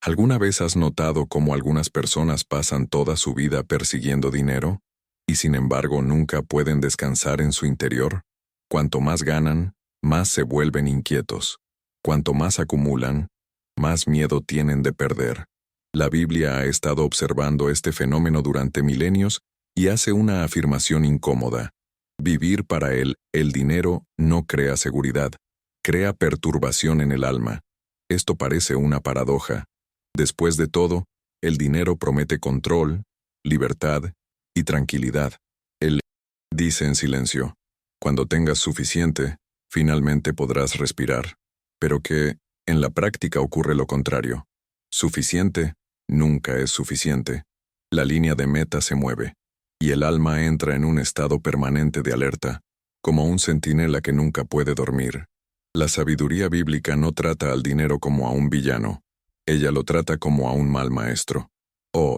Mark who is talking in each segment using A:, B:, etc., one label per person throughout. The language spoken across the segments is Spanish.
A: ¿Alguna vez has notado cómo algunas personas pasan toda su vida persiguiendo dinero y sin embargo nunca pueden descansar en su interior? Cuanto más ganan, más se vuelven inquietos. Cuanto más acumulan, más miedo tienen de perder. La Biblia ha estado observando este fenómeno durante milenios y hace una afirmación incómoda. Vivir para él, el dinero, no crea seguridad, crea perturbación en el alma. Esto parece una paradoja. Después de todo, el dinero promete control, libertad y tranquilidad. Él dice en silencio, cuando tengas suficiente, finalmente podrás respirar. Pero que, en la práctica ocurre lo contrario. Suficiente nunca es suficiente. La línea de meta se mueve, y el alma entra en un estado permanente de alerta, como un centinela que nunca puede dormir. La sabiduría bíblica no trata al dinero como a un villano. Ella lo trata como a un mal maestro.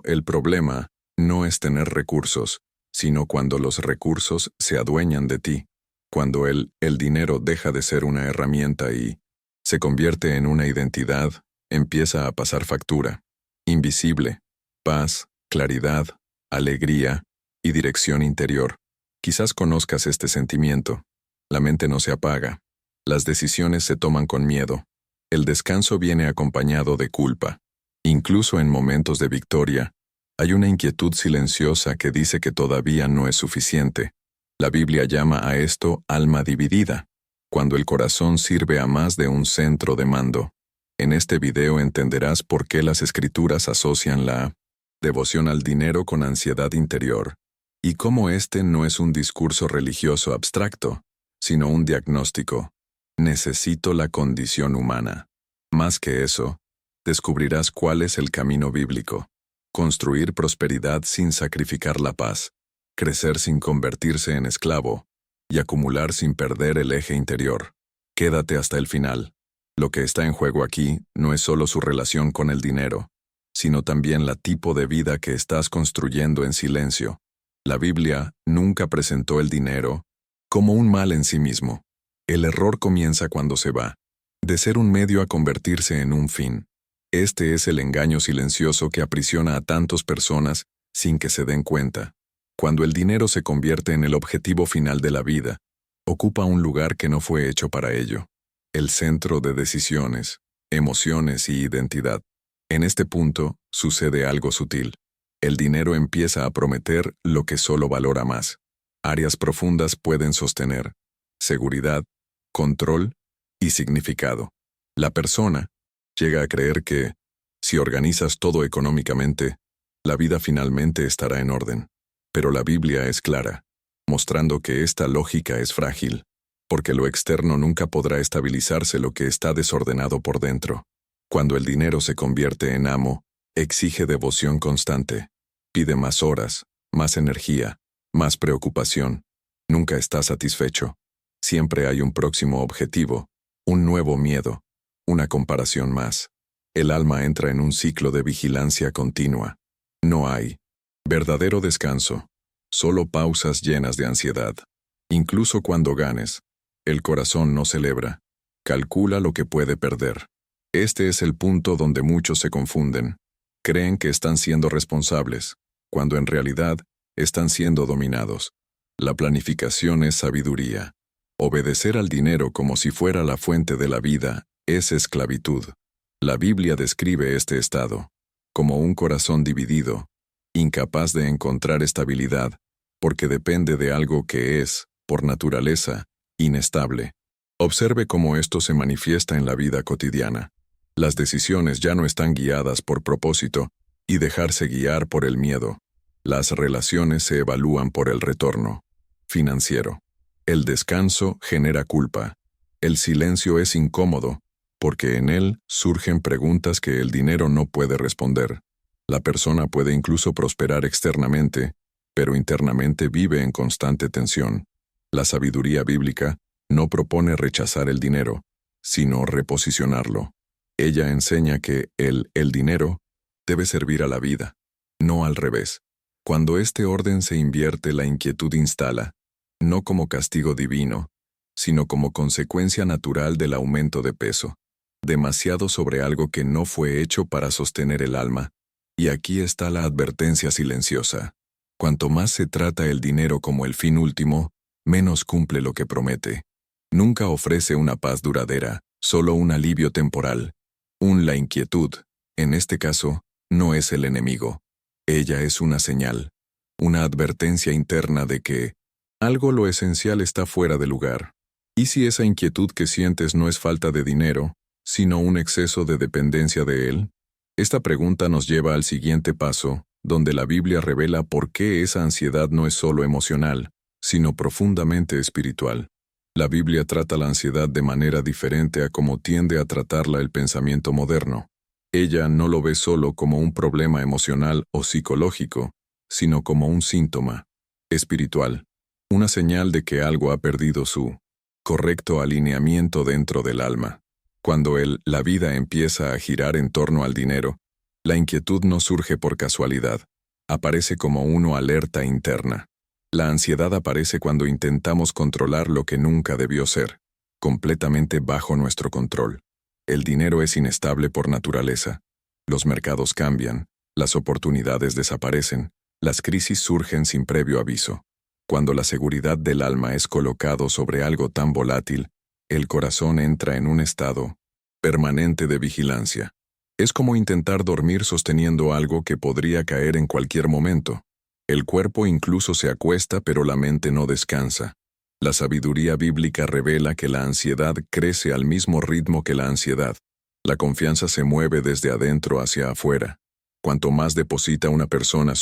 A: El problema no es tener recursos, sino cuando los recursos se adueñan de ti, cuando el dinero deja de ser una herramienta y se convierte en una identidad, empieza a pasar factura. Invisible, paz, claridad, alegría y dirección interior. Quizás conozcas este sentimiento. La mente no se apaga. Las decisiones se toman con miedo. El descanso viene acompañado de culpa. Incluso en momentos de victoria, hay una inquietud silenciosa que dice que todavía no es suficiente. La Biblia llama a esto alma dividida, cuando el corazón sirve a más de un centro de mando. En este video entenderás por qué las Escrituras asocian la devoción al dinero con ansiedad interior, y cómo este no es un discurso religioso abstracto, sino un diagnóstico. Necesito la condición humana. Más que eso, descubrirás cuál es el camino bíblico. Construir prosperidad sin sacrificar la paz, crecer sin convertirse en esclavo, y acumular sin perder el eje interior. Quédate hasta el final. Lo que está en juego aquí no es solo su relación con el dinero, sino también la tipo de vida que estás construyendo en silencio. La Biblia nunca presentó el dinero como un mal en sí mismo. El error comienza cuando se va, de ser un medio a convertirse en un fin. Este es el engaño silencioso que aprisiona a tantas personas sin que se den cuenta. Cuando el dinero se convierte en el objetivo final de la vida, ocupa un lugar que no fue hecho para ello. El centro de decisiones, emociones y identidad. En este punto, sucede algo sutil. El dinero empieza a prometer lo que solo valora más. Áreas profundas pueden sostener seguridad, control y significado. La persona llega a creer que, si organizas todo económicamente, la vida finalmente estará en orden. Pero la Biblia es clara, mostrando que esta lógica es frágil, porque lo externo nunca podrá estabilizarse lo que está desordenado por dentro. Cuando el dinero se convierte en amo, exige devoción constante. Pide más horas, más energía, más preocupación. Nunca está satisfecho. Siempre hay un próximo objetivo, un nuevo miedo, una comparación más. El alma entra en un ciclo de vigilancia continua. No hay verdadero descanso, solo pausas llenas de ansiedad. Incluso cuando ganes, el corazón no celebra. Calcula lo que puede perder. Este es el punto donde muchos se confunden. Creen que están siendo responsables, cuando en realidad están siendo dominados. La planificación es sabiduría. Obedecer al dinero como si fuera la fuente de la vida es esclavitud. La Biblia describe este estado como un corazón dividido, incapaz de encontrar estabilidad, porque depende de algo que es, por naturaleza, inestable. Observe cómo esto se manifiesta en la vida cotidiana. Las decisiones ya no están guiadas por propósito y dejarse guiar por el miedo. Las relaciones se evalúan por el retorno financiero. El descanso genera culpa. El silencio es incómodo, porque en él surgen preguntas que el dinero no puede responder. La persona puede incluso prosperar externamente, pero internamente vive en constante tensión. La sabiduría bíblica no propone rechazar el dinero, sino reposicionarlo. Ella enseña que el dinero debe servir a la vida, no al revés. Cuando este orden se invierte, la inquietud instala, no como castigo divino, sino como consecuencia natural del aumento de peso. demasiado sobre algo que no fue hecho para sostener el alma. Y aquí está la advertencia silenciosa. Cuanto más se trata el dinero como el fin último, menos cumple lo que promete. Nunca ofrece una paz duradera, solo un alivio temporal. La inquietud, en este caso, no es el enemigo. Ella es una señal, una advertencia interna de que algo lo esencial está fuera de lugar. ¿Y si esa inquietud que sientes no es falta de dinero, sino un exceso de dependencia de él? Esta pregunta nos lleva al siguiente paso, donde la Biblia revela por qué esa ansiedad no es solo emocional, sino profundamente espiritual. La Biblia trata la ansiedad de manera diferente a como tiende a tratarla el pensamiento moderno. Ella no lo ve solo como un problema emocional o psicológico, sino como un síntoma espiritual, una señal de que algo ha perdido su correcto alineamiento dentro del alma. Cuando la vida empieza a girar en torno al dinero, la inquietud no surge por casualidad, aparece como una alerta interna. La ansiedad aparece cuando intentamos controlar lo que nunca debió ser, completamente bajo nuestro control. El dinero es inestable por naturaleza. Los mercados cambian, las oportunidades desaparecen, las crisis surgen sin previo aviso. Cuando la seguridad del alma es colocado sobre algo tan volátil, el corazón entra en un estado permanente de vigilancia. Es como intentar dormir sosteniendo algo que podría caer en cualquier momento. El cuerpo incluso se acuesta, pero la mente no descansa. La sabiduría bíblica revela que la ansiedad crece al mismo ritmo que la ansiedad. La confianza se mueve desde adentro hacia afuera. Cuanto más deposita una persona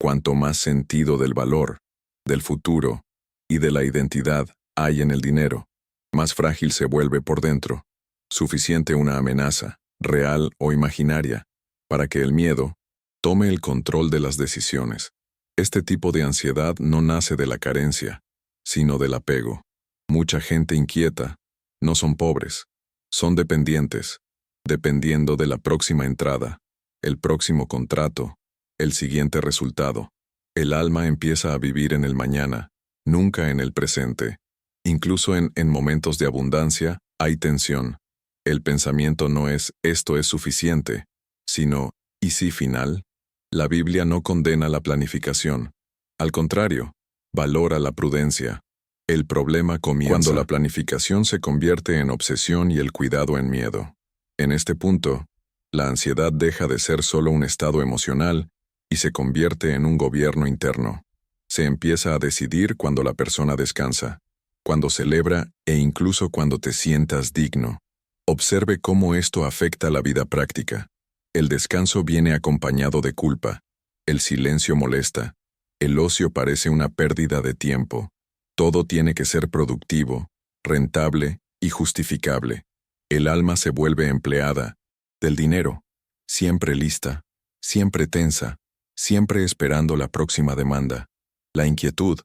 A: cuanto más sentido del valor, del futuro y de la identidad hay en el dinero, más frágil se vuelve por dentro. Suficiente una amenaza, real o imaginaria, para que el miedo tome el control de las decisiones. Este tipo de ansiedad no nace de la carencia, sino del apego. Mucha gente inquieta no son pobres, son dependientes, dependiendo de la próxima entrada, el próximo contrato, el siguiente resultado. El alma empieza a vivir en el mañana, nunca en el presente. Incluso en momentos de abundancia hay tensión. El pensamiento no es «esto es suficiente», sino «¿y si final?». La Biblia no condena la planificación. Al contrario, valora la prudencia. El problema comienza cuando la planificación se convierte en obsesión y el cuidado en miedo. En este punto, la ansiedad deja de ser solo un estado emocional y se convierte en un gobierno interno. Se empieza a decidir cuando la persona descansa, cuando celebra e incluso cuando te sientas digno. Observe cómo esto afecta la vida práctica. El descanso viene acompañado de culpa. El silencio molesta. El ocio parece una pérdida de tiempo. Todo tiene que ser productivo, rentable y justificable. El alma se vuelve empleada del dinero, siempre lista, siempre tensa, siempre esperando la próxima demanda. La inquietud,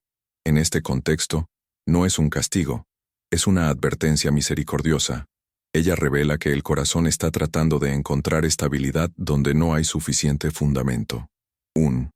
A: en este contexto, no es un castigo, es una advertencia misericordiosa. Ella revela que el corazón está tratando de encontrar estabilidad donde no hay suficiente fundamento. 1.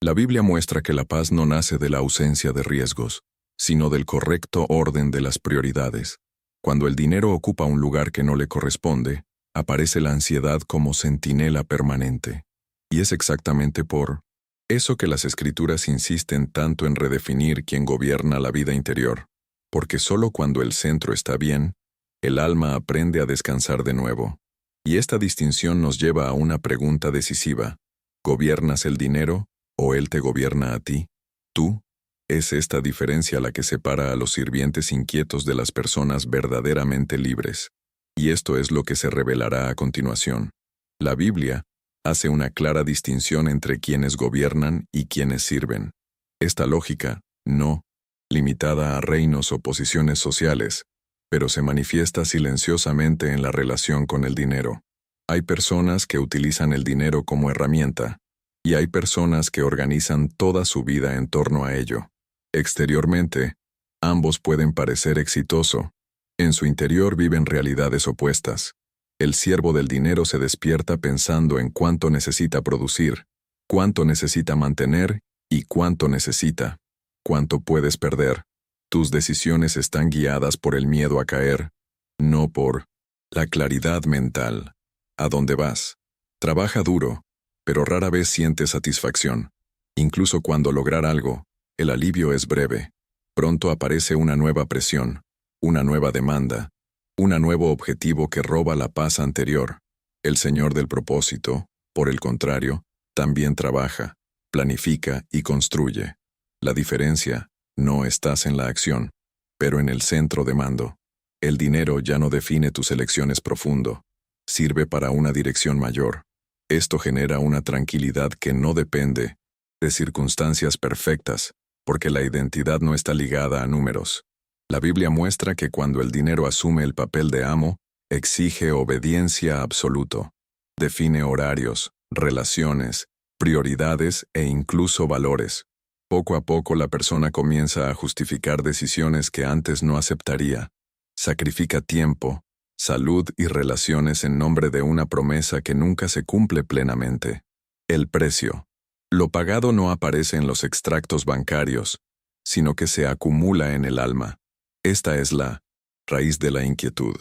A: La Biblia muestra que la paz no nace de la ausencia de riesgos, sino del correcto orden de las prioridades. Cuando el dinero ocupa un lugar que no le corresponde, aparece la ansiedad como centinela permanente. Y es exactamente por eso que las Escrituras insisten tanto en redefinir quién gobierna la vida interior, porque solo cuando el centro está bien, el alma aprende a descansar de nuevo. Y esta distinción nos lleva a una pregunta decisiva. ¿Gobiernas el dinero o él te gobierna a ti? ¿Tú? Es esta diferencia la que separa a los sirvientes inquietos de las personas verdaderamente libres. Y esto es lo que se revelará a continuación. La Biblia hace una clara distinción entre quienes gobiernan y quienes sirven. Esta lógica, no limitada a reinos o posiciones sociales, pero se manifiesta silenciosamente en la relación con el dinero. Hay personas que utilizan el dinero como herramienta, y hay personas que organizan toda su vida en torno a ello. Exteriormente, ambos pueden parecer exitosos. En su interior viven realidades opuestas. El siervo del dinero se despierta pensando en cuánto necesita producir, cuánto necesita mantener y cuánto puedes perder. Tus decisiones están guiadas por el miedo a caer, no por La claridad mental. ¿A dónde vas? Trabaja duro, pero rara vez sientes satisfacción. Incluso cuando lograr algo, el alivio es breve. Pronto aparece una nueva presión, una nueva demanda, un nuevo objetivo que roba la paz anterior. El Señor del propósito, por el contrario, también trabaja, planifica y construye. La diferencia, no estás en la acción, pero en el centro de mando. El dinero ya no define tus elecciones profundo, sirve para una dirección mayor. Esto genera una tranquilidad que no depende de circunstancias perfectas, porque la identidad no está ligada a números. La Biblia muestra que cuando el dinero asume el papel de amo, exige obediencia absoluto. Define horarios, relaciones, prioridades e incluso valores. Poco a poco la persona comienza a justificar decisiones que antes no aceptaría. Sacrifica tiempo, salud y relaciones en nombre de una promesa que nunca se cumple plenamente. El precio. Lo pagado no aparece en los extractos bancarios, sino que se acumula en el alma. Esta es la raíz de la inquietud.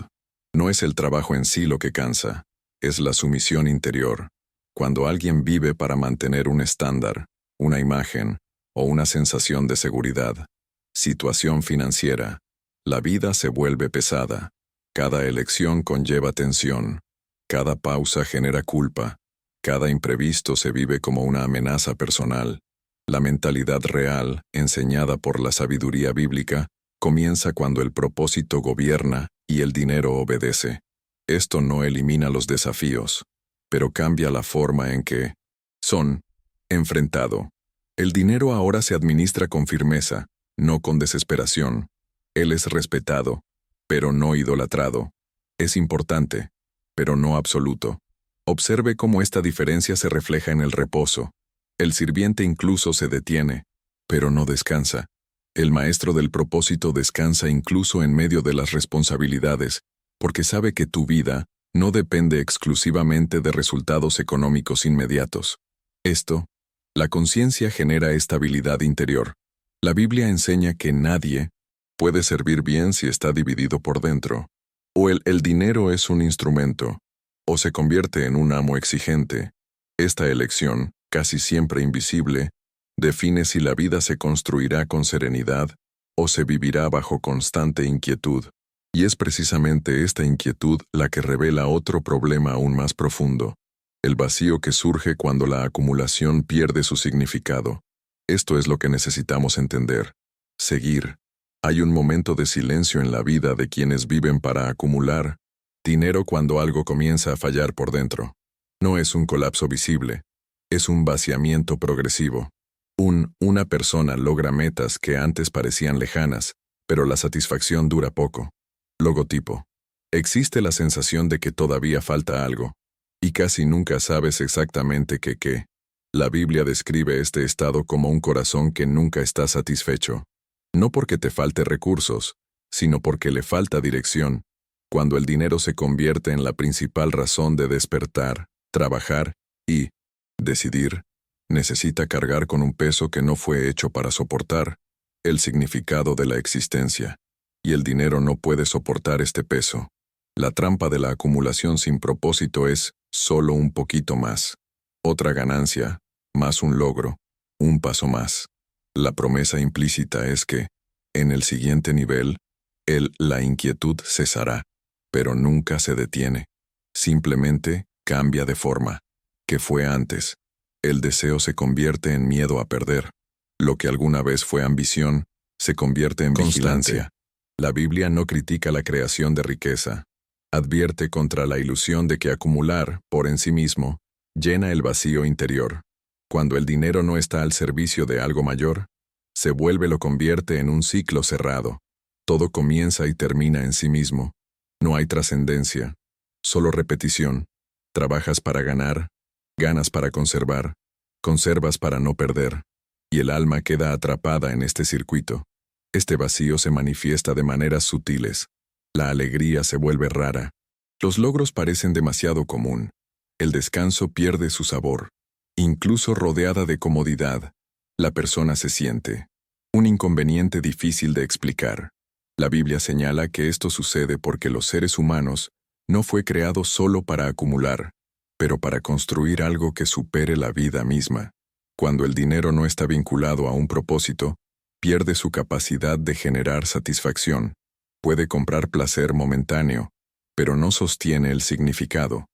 A: No es el trabajo en sí lo que cansa, es la sumisión interior. Cuando alguien vive para mantener un estándar, una imagen o una sensación de seguridad, situación financiera, la vida se vuelve pesada. Cada elección conlleva tensión. Cada pausa genera culpa. Cada imprevisto se vive como una amenaza personal. La mentalidad real, enseñada por la sabiduría bíblica, comienza cuando el propósito gobierna y el dinero obedece. Esto no elimina los desafíos, pero cambia la forma en que son enfrentado. El dinero ahora se administra con firmeza, no con desesperación. Él es respetado, pero no idolatrado. Es importante, pero no absoluto. Observe cómo esta diferencia se refleja en el reposo. El sirviente incluso se detiene, pero no descansa. El maestro del propósito descansa incluso en medio de las responsabilidades, porque sabe que tu vida no depende exclusivamente de resultados económicos inmediatos. La conciencia genera estabilidad interior. La Biblia enseña que nadie puede servir bien si está dividido por dentro. O el dinero es un instrumento, o se convierte en un amo exigente. Esta elección, casi siempre invisible, define si la vida se construirá con serenidad o se vivirá bajo constante inquietud. Y es precisamente esta inquietud la que revela otro problema aún más profundo, el vacío que surge cuando la acumulación pierde su significado. Esto es lo que necesitamos entender. Seguir. Hay un momento de silencio en la vida de quienes viven para acumular dinero cuando algo comienza a fallar por dentro. No es un colapso visible, es un vaciamiento progresivo. Una persona logra metas que antes parecían lejanas, pero la satisfacción dura poco. Logotipo. Existe la sensación de que todavía falta algo, y casi nunca sabes exactamente qué. La Biblia describe este estado como un corazón que nunca está satisfecho. No porque te falte recursos, sino porque le falta dirección. Cuando el dinero se convierte en la principal razón de despertar, trabajar y decidir, necesita cargar con un peso que no fue hecho para soportar el significado de la existencia. Y el dinero no puede soportar este peso. La trampa de la acumulación sin propósito es solo un poquito más. Otra ganancia, más un logro, un paso más. La promesa implícita es que, en el siguiente nivel, la inquietud cesará, pero nunca se detiene. Simplemente cambia de forma. ¿Qué fue antes? El deseo se convierte en miedo a perder. Lo que alguna vez fue ambición, se convierte en vigilancia. La Biblia no critica la creación de riqueza. Advierte contra la ilusión de que acumular, por en sí mismo, llena el vacío interior. Cuando el dinero no está al servicio de algo mayor, lo convierte en un ciclo cerrado. Todo comienza y termina en sí mismo. No hay trascendencia, solo repetición. Trabajas para ganar, ganas para conservar, conservas para no perder, y el alma queda atrapada en este circuito. Este vacío se manifiesta de maneras sutiles. La alegría se vuelve rara. Los logros parecen demasiado común. El descanso pierde su sabor. Incluso rodeada de comodidad, la persona se siente un inconveniente difícil de explicar. La Biblia señala que esto sucede porque los seres humanos no fue creado solo para acumular, pero para construir algo que supere la vida misma. Cuando el dinero no está vinculado a un propósito, pierde su capacidad de generar satisfacción. Puede comprar placer momentáneo, pero no sostiene el significado.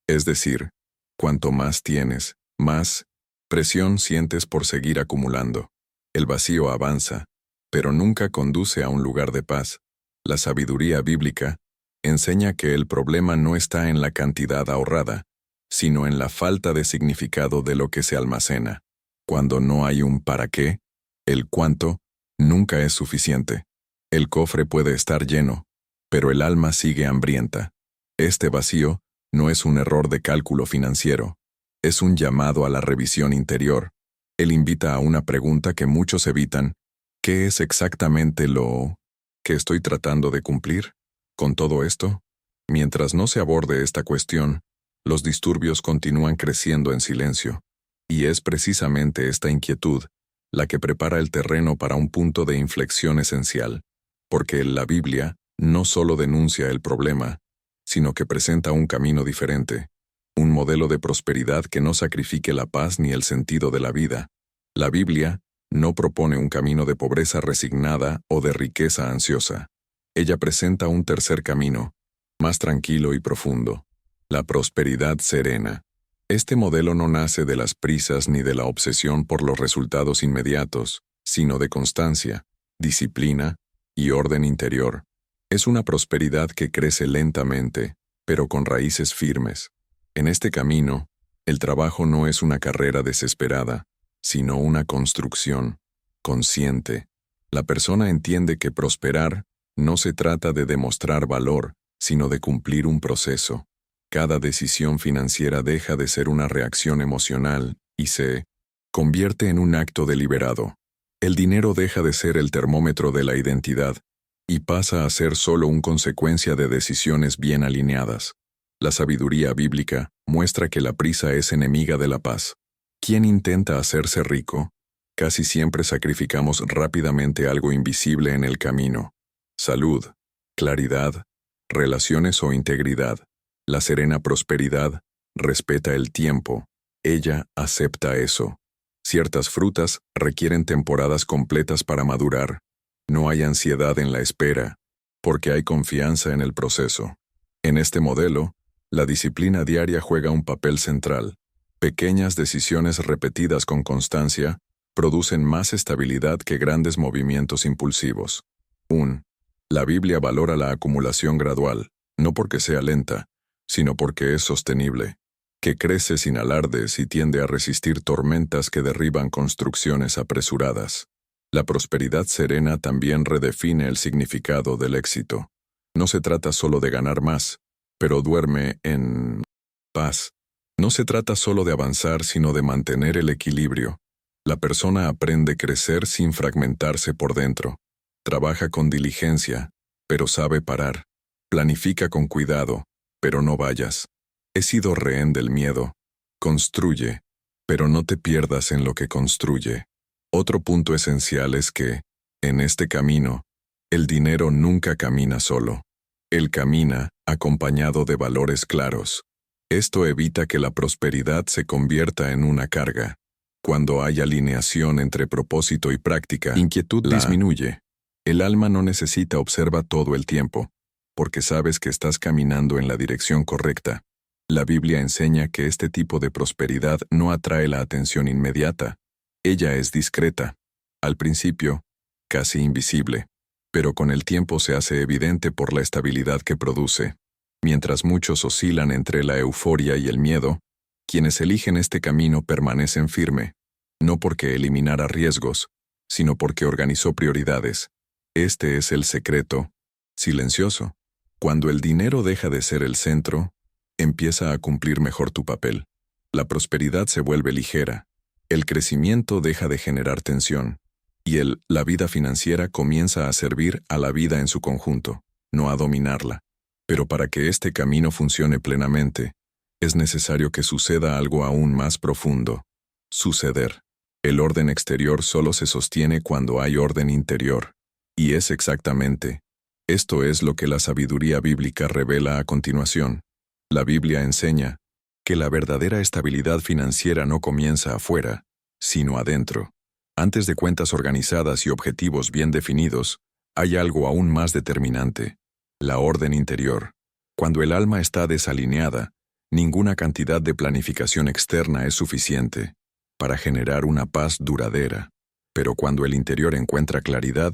A: Es decir, cuanto más tienes, más presión sientes por seguir acumulando. El vacío avanza, pero nunca conduce a un lugar de paz. La sabiduría bíblica enseña que el problema no está en la cantidad ahorrada, sino en la falta de significado de lo que se almacena. Cuando no hay un para qué, el cuánto nunca es suficiente. El cofre puede estar lleno, pero el alma sigue hambrienta. Este vacío no es un error de cálculo financiero, es un llamado a la revisión interior. Él invita a una pregunta que muchos evitan: ¿qué es exactamente lo que estoy tratando de cumplir con todo esto? Mientras no se aborde esta cuestión, los disturbios continúan creciendo en silencio, y es precisamente esta inquietud la que prepara el terreno para un punto de inflexión esencial, porque la Biblia no solo denuncia el problema, sino que presenta un camino diferente, un modelo de prosperidad que no sacrifique la paz ni el sentido de la vida. La Biblia no propone un camino de pobreza resignada o de riqueza ansiosa. Ella presenta un tercer camino, más tranquilo y profundo: la prosperidad serena. Este modelo no nace de las prisas ni de la obsesión por los resultados inmediatos, sino de constancia, disciplina y orden interior. Es una prosperidad que crece lentamente, pero con raíces firmes. En este camino, el trabajo no es una carrera desesperada, sino una construcción consciente. La persona entiende que prosperar no se trata de demostrar valor, sino de cumplir un proceso. Cada decisión financiera deja de ser una reacción emocional y se convierte en un acto deliberado. El dinero deja de ser el termómetro de la identidad y pasa a ser solo una consecuencia de decisiones bien alineadas. La sabiduría bíblica muestra que la prisa es enemiga de la paz. Quien intenta hacerse rico, casi siempre sacrificamos rápidamente algo invisible en el camino: salud, claridad, relaciones o integridad. La serena prosperidad respeta el tiempo. Ella acepta eso. Ciertas frutas requieren temporadas completas para madurar. No hay ansiedad en la espera, porque hay confianza en el proceso. En este modelo, la disciplina diaria juega un papel central. Pequeñas decisiones repetidas con constancia producen más estabilidad que grandes movimientos impulsivos. 1. La Biblia valora la acumulación gradual, no porque sea lenta, sino porque es sostenible, que crece sin alardes y tiende a resistir tormentas que derriban construcciones apresuradas. La prosperidad serena también redefine el significado del éxito. No se trata solo de ganar más, pero duerme en paz. No se trata solo de avanzar, sino de mantener el equilibrio. La persona aprende a crecer sin fragmentarse por dentro. Trabaja con diligencia, pero sabe parar. Planifica con cuidado, pero no vayas. He sido rehén del miedo. Construye, pero no te pierdas en lo que construye. Otro punto esencial es que, en este camino, el dinero nunca camina solo. Él camina acompañado de valores claros. Esto evita que la prosperidad se convierta en una carga. Cuando hay alineación entre propósito y práctica, inquietud disminuye. El alma no necesita observar todo el tiempo, porque sabes que estás caminando en la dirección correcta. La Biblia enseña que este tipo de prosperidad no atrae la atención inmediata. Ella es discreta. Al principio, casi invisible, pero con el tiempo se hace evidente por la estabilidad que produce. Mientras muchos oscilan entre la euforia y el miedo, quienes eligen este camino permanecen firme, no porque eliminara riesgos, sino porque organizó prioridades. Este es el secreto silencioso. Cuando el dinero deja de ser el centro, empieza a cumplir mejor tu papel. La prosperidad se vuelve ligera, el crecimiento deja de generar tensión, y la vida financiera comienza a servir a la vida en su conjunto, no a dominarla. Pero para que este camino funcione plenamente, es necesario que suceda algo aún más profundo. Suceder. El orden exterior solo se sostiene cuando hay orden interior. Y es exactamente Esto es lo que la sabiduría bíblica revela a continuación. La Biblia enseña que la verdadera estabilidad financiera no comienza afuera, sino adentro. Antes de cuentas organizadas y objetivos bien definidos, hay algo aún más determinante: la orden interior. Cuando el alma está desalineada, ninguna cantidad de planificación externa es suficiente para generar una paz duradera. Pero cuando el interior encuentra claridad,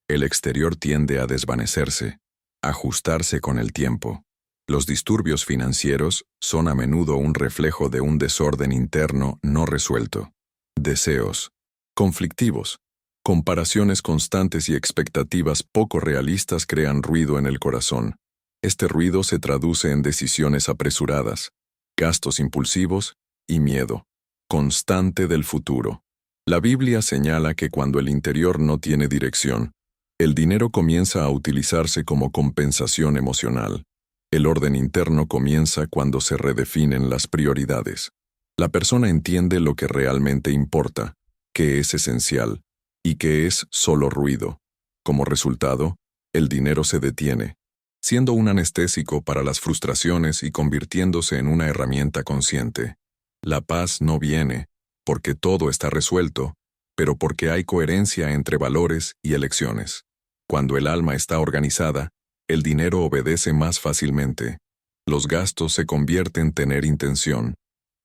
A: el exterior tiende a desvanecerse, a ajustarse con el tiempo. Los disturbios financieros son a menudo un reflejo de un desorden interno no resuelto. Deseos conflictivos, comparaciones constantes y expectativas poco realistas crean ruido en el corazón. Este ruido se traduce en decisiones apresuradas, gastos impulsivos y miedo constante del futuro. La Biblia señala que cuando el interior no tiene dirección, el dinero comienza a utilizarse como compensación emocional. El orden interno comienza cuando se redefinen las prioridades. La persona entiende lo que realmente importa, qué es esencial, y qué es solo ruido. Como resultado, el dinero se detiene, siendo un anestésico para las frustraciones y convirtiéndose en una herramienta consciente. La paz no viene porque todo está resuelto, pero porque hay coherencia entre valores y elecciones. Cuando el alma está organizada, el dinero obedece más fácilmente. Los gastos se convierten en tener intención.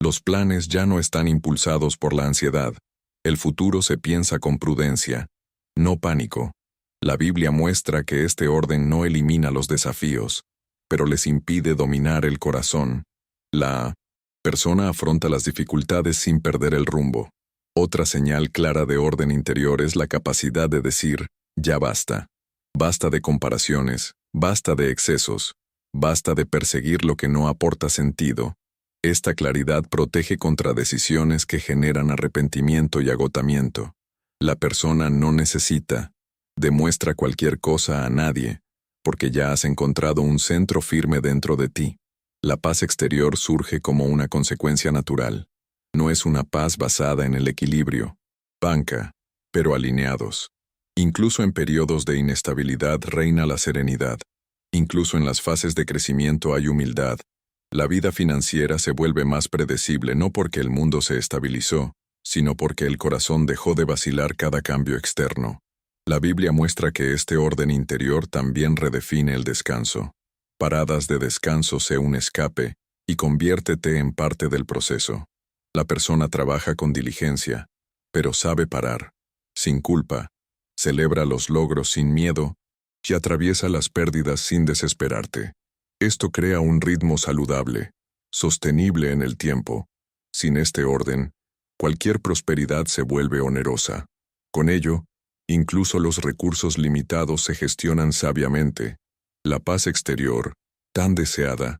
A: Los planes ya no están impulsados por la ansiedad. El futuro se piensa con prudencia, no pánico. La Biblia muestra que este orden no elimina los desafíos, pero les impide dominar el corazón. La persona afronta las dificultades sin perder el rumbo. Otra señal clara de orden interior es la capacidad de decir, ya basta. Basta de comparaciones, basta de excesos, basta de perseguir lo que no aporta sentido. Esta claridad protege contra decisiones que generan arrepentimiento y agotamiento. La persona no necesita, demuestra cualquier cosa a nadie, porque ya has encontrado un centro firme dentro de ti. La paz exterior surge como una consecuencia natural. No es una paz basada en el equilibrio, banca, pero alineados. Incluso en periodos de inestabilidad reina la serenidad. Incluso en las fases de crecimiento hay humildad. La vida financiera se vuelve más predecible no porque el mundo se estabilizó, sino porque el corazón dejó de vacilar cada cambio externo. La Biblia muestra que este orden interior también redefine el descanso. Paradas de descanso sé un escape y conviértete en parte del proceso. La persona trabaja con diligencia, pero sabe parar, sin culpa, celebra los logros sin miedo y atraviesa las pérdidas sin desesperarte. Esto crea un ritmo saludable, sostenible en el tiempo. Sin este orden, cualquier prosperidad se vuelve onerosa. Con ello, incluso los recursos limitados se gestionan sabiamente. La paz exterior, tan deseada,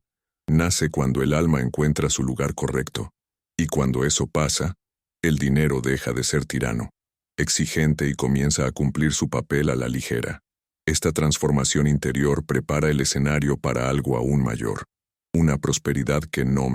A: nace cuando el alma encuentra su lugar correcto. Y cuando eso pasa, el dinero deja de ser tirano, exigente y comienza a cumplir su papel a la ligera. Esta transformación interior prepara el escenario para algo aún mayor. Una prosperidad que no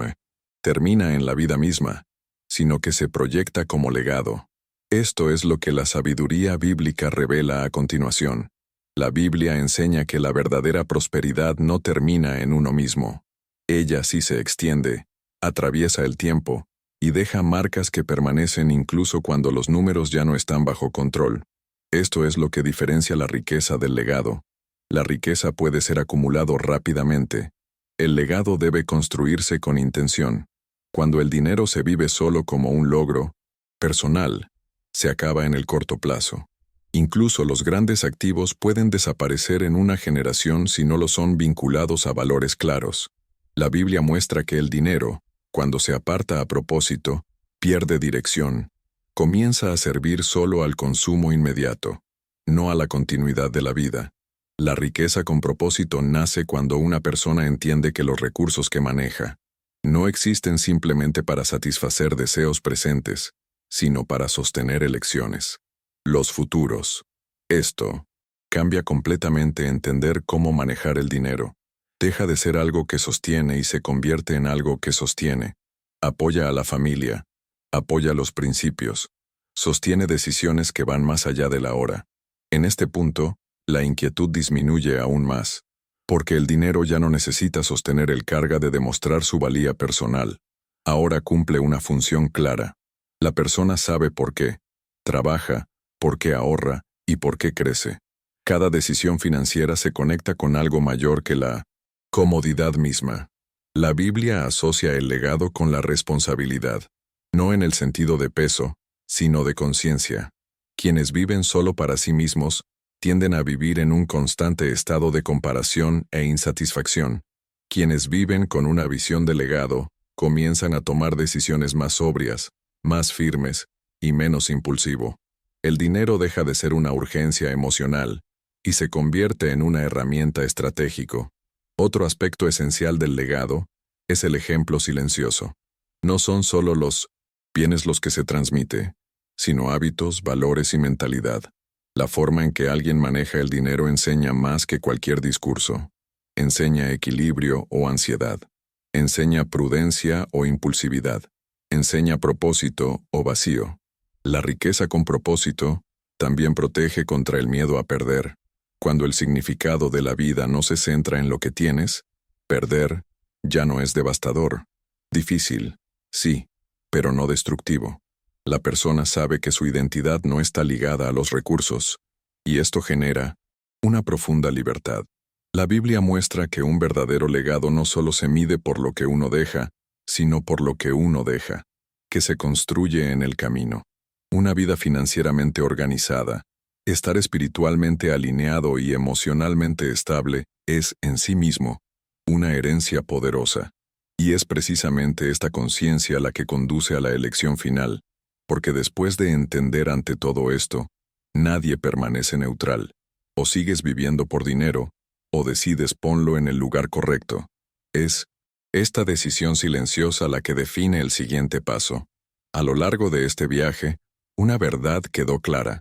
A: termina en la vida misma, sino que se proyecta como legado. Esto es lo que la sabiduría bíblica revela a continuación. La Biblia enseña que la verdadera prosperidad no termina en uno mismo. Ella sí se extiende, atraviesa el tiempo, y deja marcas que permanecen incluso cuando los números ya no están bajo control. Esto es lo que diferencia la riqueza del legado. La riqueza puede ser acumulado rápidamente. El legado debe construirse con intención. Cuando el dinero se vive solo como un logro personal, se acaba en el corto plazo. Incluso los grandes activos pueden desaparecer en una generación si no lo son vinculados a valores claros. La Biblia muestra que el dinero, cuando se aparta a propósito, pierde dirección. Comienza a servir solo al consumo inmediato, no a la continuidad de la vida. La riqueza con propósito nace cuando una persona entiende que los recursos que maneja no existen simplemente para satisfacer deseos presentes, sino para sostener elecciones. Los futuros. Esto cambia completamente entender cómo manejar el dinero. Deja de ser algo que sostiene y se convierte en algo que sostiene. Apoya a la familia, apoya los principios, sostiene decisiones que van más allá de la hora. En este punto, La inquietud disminuye aún más, porque el dinero ya no necesita sostener el carga de demostrar su valía personal. Ahora cumple una función clara. La persona sabe por qué trabaja, por qué ahorra y por qué crece. Cada decisión financiera se conecta con algo mayor que la comodidad misma. La Biblia asocia el legado con la responsabilidad, no en el sentido de peso, sino de conciencia. Quienes viven solo para sí mismos tienden a vivir en un constante estado de comparación e insatisfacción. Quienes viven con una visión de legado comienzan a tomar decisiones más sobrias, más firmes y menos impulsivo. El dinero deja de ser una urgencia emocional y se convierte en una herramienta estratégico. Otro aspecto esencial del legado es el ejemplo silencioso. No son solo los bienes los que se transmite, sino hábitos, valores y mentalidad. La forma en que alguien maneja el dinero enseña más que cualquier discurso. Enseña equilibrio o ansiedad. Enseña prudencia o impulsividad. Enseña propósito o vacío. La riqueza con propósito también protege contra el miedo a perder. Cuando el significado de la vida no se centra en lo que tienes, perder ya no es devastador. Difícil, sí, pero no destructivo. La persona sabe que su identidad no está ligada a los recursos, y esto genera una profunda libertad. La Biblia muestra que un verdadero legado no solo se mide por lo que uno deja, sino por lo que uno deja, que se construye en el camino. Una vida financieramente organizada, estar espiritualmente alineado y emocionalmente estable es, en sí mismo, una herencia poderosa. Y es precisamente esta conciencia la que conduce a la elección final, porque después de entender ante todo esto, nadie permanece neutral. O sigues viviendo por dinero, o decides ponlo en el lugar correcto. Es esta decisión silenciosa la que define el siguiente paso. A lo largo de este viaje, una verdad quedó clara.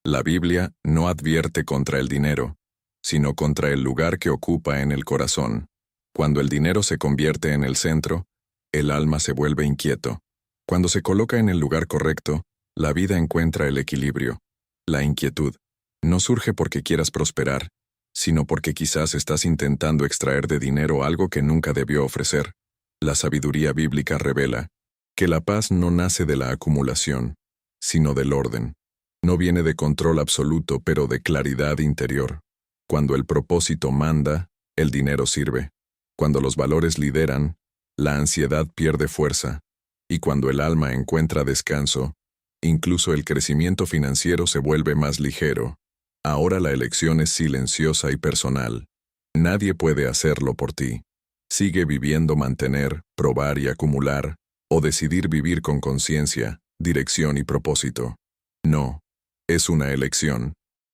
A: La Biblia no advierte contra el dinero, sino contra el lugar que ocupa en el corazón. Cuando el dinero se convierte en el centro, el alma se vuelve inquieto. Cuando se coloca en el lugar correcto, la vida encuentra el equilibrio. La inquietud no surge porque quieras prosperar, sino porque quizás estás intentando extraer de dinero algo que nunca debió ofrecer. La sabiduría bíblica revela que la paz no nace de la acumulación, sino del orden. No viene de control absoluto, pero de claridad interior. Cuando el propósito manda, el dinero sirve. Cuando los valores lideran, la ansiedad pierde fuerza. Y cuando el alma encuentra descanso, incluso el crecimiento financiero se vuelve más ligero. Ahora la elección es silenciosa y personal. Nadie puede hacerlo por ti. Sigue viviendo mantener, probar y acumular, o decidir vivir con conciencia, dirección y propósito. No, es una elección.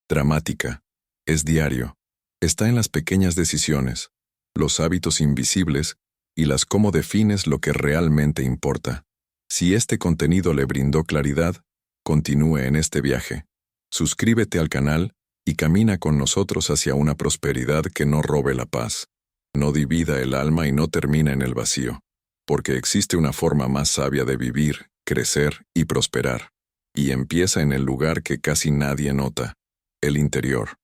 A: Dramática. Es diario. Está en las pequeñas decisiones, los hábitos invisibles y las cómo defines lo que realmente importa. Si este contenido le brindó claridad, continúe en este viaje. Suscríbete al canal y camina con nosotros hacia una prosperidad que no robe la paz, no divida el alma y no termina en el vacío, porque existe una forma más sabia de vivir, crecer y prosperar, y empieza en el lugar que casi nadie nota, el interior.